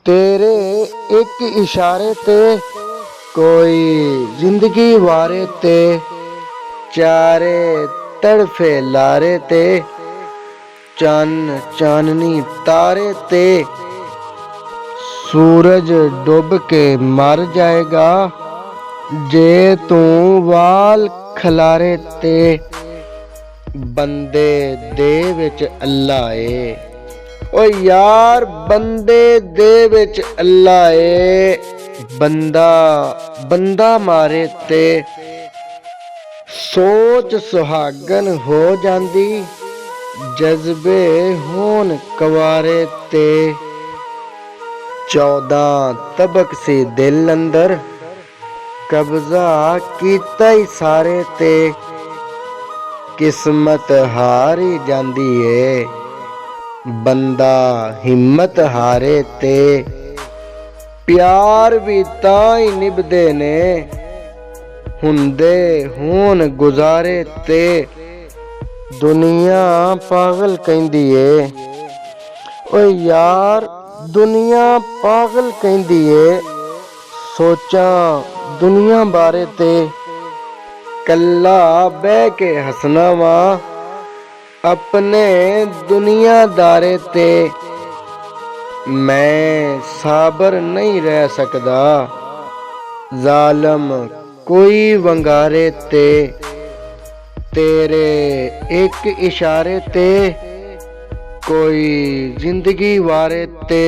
तेरे एक इशारे ते कोई जिंदगी वारे ते चारे तड़फे लारे ते चन्न चाननी तारे ते सूरज डूब के मर जाएगा जे तू वाल खलारे ते बंदे दे विच अल्लाह ए। ओ यार बंदे दे विच अल्लाह ए। बंदा बंदा मारे ते सोच सुहागन हो जांदी जज्बे होन कवारे ते 14 तबक सी दिल अंदर कब्जा कीता ही सारे ते किस्मत हार ही जांदी ए। बंदा हिम्मत हारे ते प्यार भी तां ही निभदे ने हुंदे होन गुजारे ते दुनिया पागल कहंदी ए। ओ यार दुनिया पागल कहंदी ए। सोचा दुनिया बारे ते कल्ला बह के हसना वा अपने दुनियादारे ते मैं साबर नहीं रह सकदा जालम कोई वंगारे ते तेरे एक इशारे ते कोई जिंदगी वारे ते।